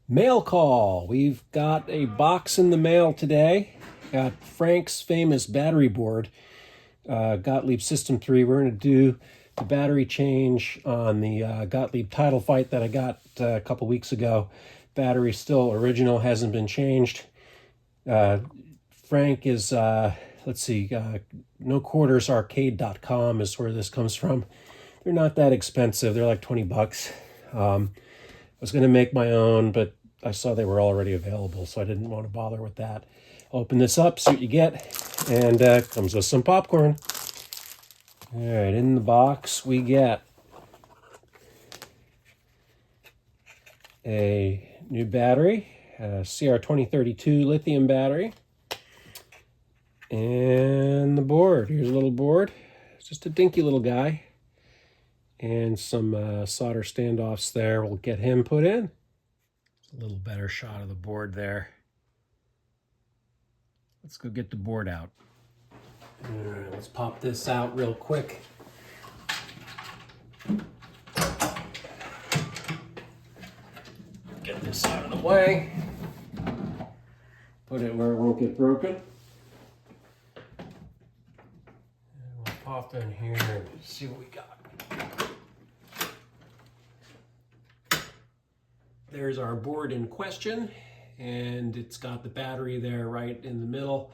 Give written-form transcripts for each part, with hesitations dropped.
Mail call. We've got a box in the mail today. Got Frank's famous battery board, Gottlieb System 3. We're going to do the battery change on the Gottlieb Title Fight that I got a couple weeks ago. Battery still original, hasn't been changed. Frank is, NoQuartersArcade.com is where this comes from. They're not that expensive. They're like 20 bucks. I was going to make my own, but I saw they were already available, so I didn't want to bother with that. Open this up, see what you get, and comes with some popcorn. All right, in the box we get a new battery, CR2032 lithium battery, and the board. Here's a little board. It's just a dinky little guy. And some solder standoffs there. We'll get him put in. A little better shot of the board there. Let's go get the board out. All right, let's pop this out real quick. Get this out of the way. Put it where it won't get broken. And we'll pop in here and see what we got. There's our board in question, and it's got the battery there right in the middle.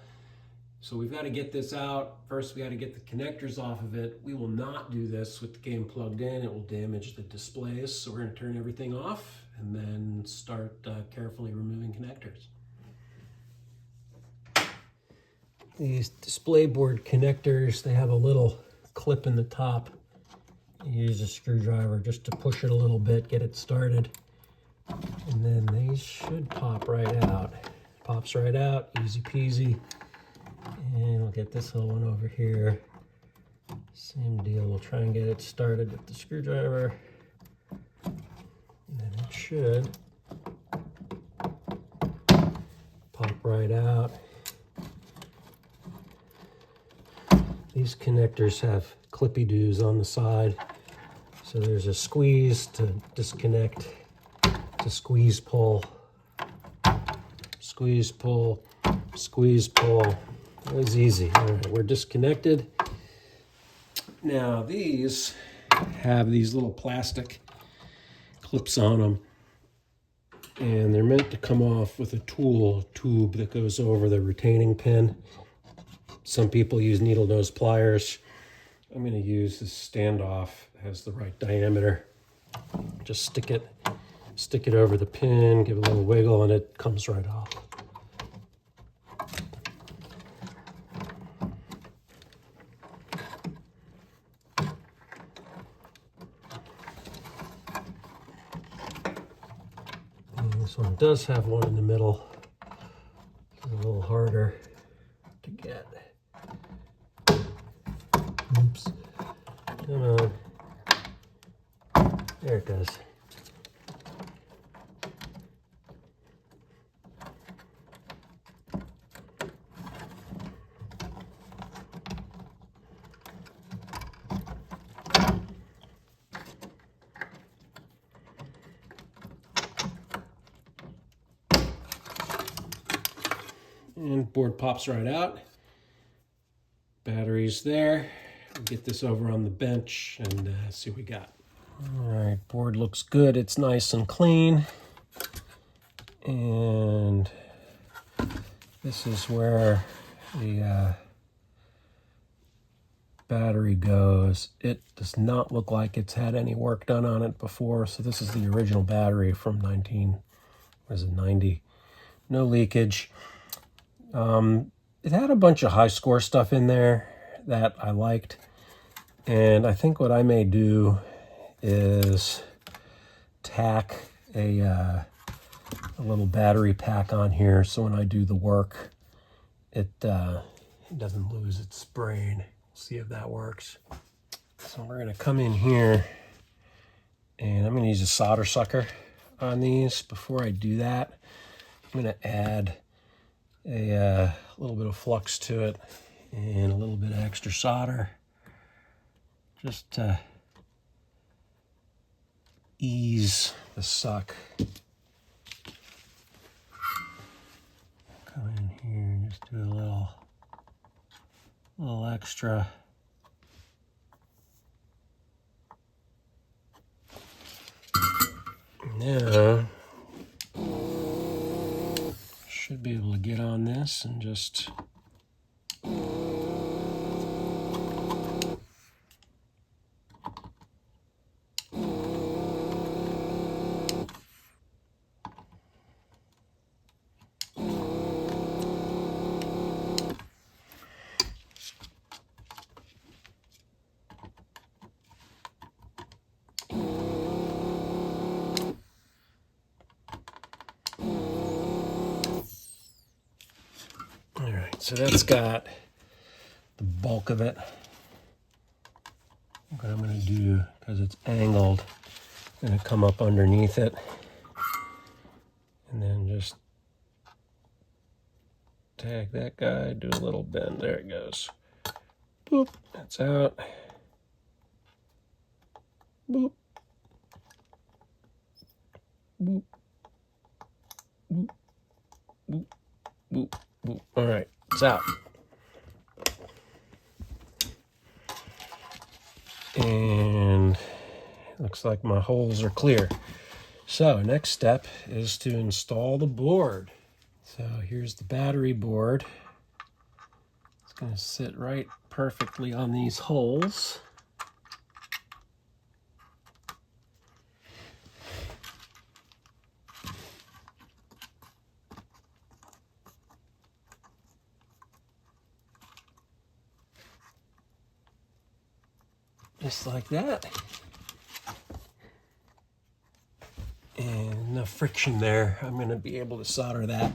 So we've got to get this out. First, we got to get the connectors off of it. We will not do this with the game plugged in. It will damage the displays. So we're going to turn everything off and then start carefully removing connectors. These display board connectors, they have a little clip in the top. You use a screwdriver just to push it a little bit, get it started. And then these should pop right out. Pops right out, easy peasy. And we'll get this little one over here. Same deal, we'll try and get it started with the screwdriver. And then it should pop right out. These connectors have clippy-doos on the side. So there's a squeeze to disconnect. To squeeze pull, squeeze pull, squeeze pull. It was easy. All right, we're disconnected. Now these have these little plastic clips on them, and they're meant to come off with a tube that goes over the retaining pin. Some people use needle nose pliers. I'm going to use this standoff. It has the right diameter. Just stick it over the pin, give it a little wiggle, and it comes right off. And this one does have one in the middle. It's a little harder to get. Oops. Come on. There it goes. And board pops right out. Battery's there. We'll get this over on the bench and see what we got. All right, board looks good. It's nice and clean. And this is where the battery goes. It does not look like it's had any work done on it before. So this is the original battery from 90. No leakage. It had a bunch of high score stuff in there that I liked, and I think what I may do is tack a little battery pack on here so when I do the work it doesn't lose its sprain. We'll see if that works. So we're going to come in here and I'm going to use a solder sucker on these. Before I do that, I'm going to add a little bit of flux to it and a little bit of extra solder just to ease the suck. little extra. Now, should be able to get on this and just so that's got the bulk of it. What I'm going to do, because it's angled, I'm going to come up underneath it and then just tag that guy, do a little bend. There it goes. Boop, that's out. Boop. Boop. Boop. Boop. Boop. Boop. All right, it's out. And it looks like my holes are clear. So next step is to install the board. So here's the battery board. It's going to sit right perfectly on these holes. Just like that. And enough friction there. I'm going to be able to solder that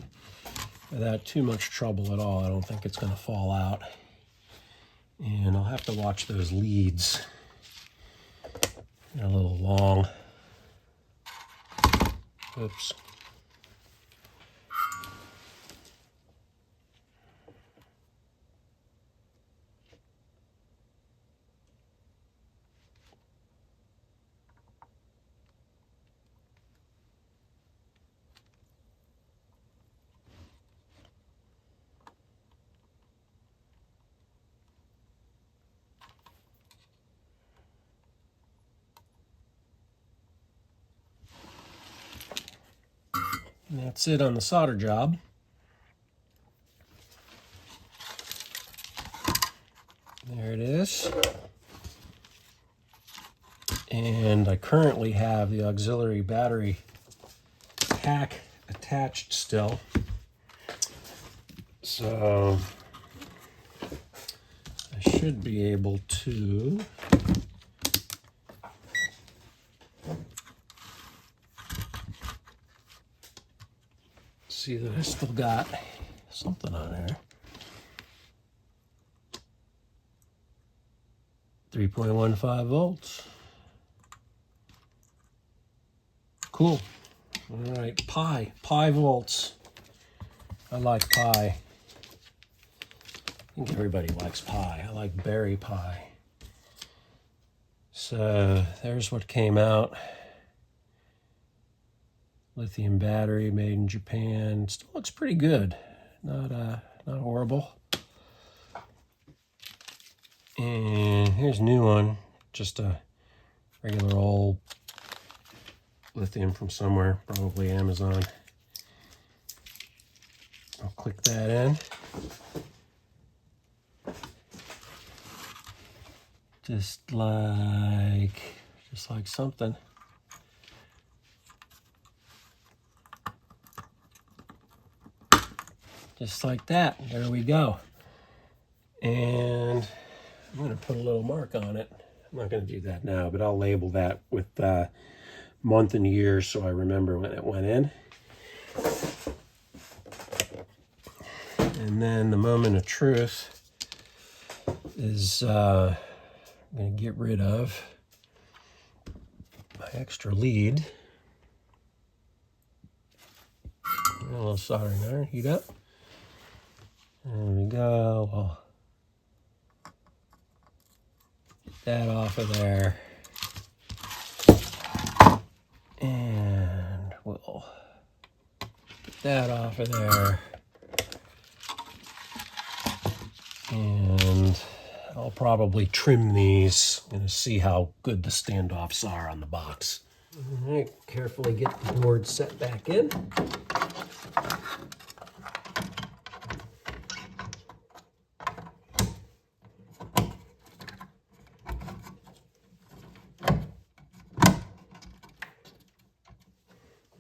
without too much trouble at all. I don't think it's going to fall out. And I'll have to watch those leads. They're a little long. Oops. And that's it on the solder job. There it is. And I currently have the auxiliary battery tack attached still. So I should be able to see that I still got something on there. 3.15 volts. Cool. All right, pi volts. I like pi. I think everybody likes pi. I like berry pie. So there's what came out. Lithium battery made in Japan. Still looks pretty good. Not horrible. And here's a new one. Just a regular old lithium from somewhere, probably Amazon. I'll click that in. Just like something. Just like that. There we go. And I'm going to put a little mark on it. I'm not going to do that now, but I'll label that with month and year so I remember when it went in. And then the moment of truth is I'm going to get rid of my extra lead. A little soldering iron, heat up. There we go. We'll get that off of there. And we'll get that off of there. And I'll probably trim these and see how good the standoffs are on the box. All right, carefully get the board set back in.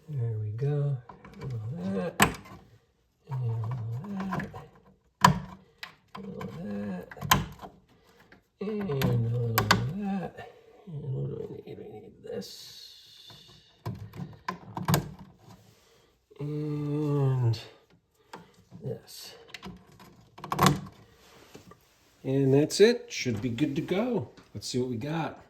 There we go. All that. And all that. All that. And a little of that. And what do I need? I need this. And this. And that's it. Should be good to go. Let's see what we got.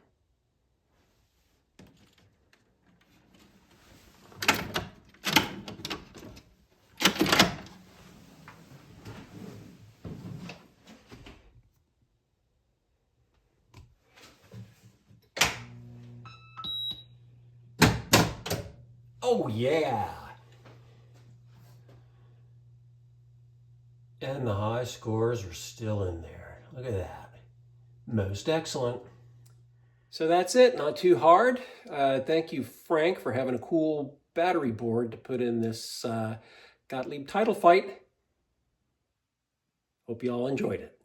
Oh yeah! And the high scores are still in there. Look at that. Most excellent. So that's it, not too hard. Thank you, Frank, for having a cool battery board to put in this Gottlieb Title Fight. Hope you all enjoyed it.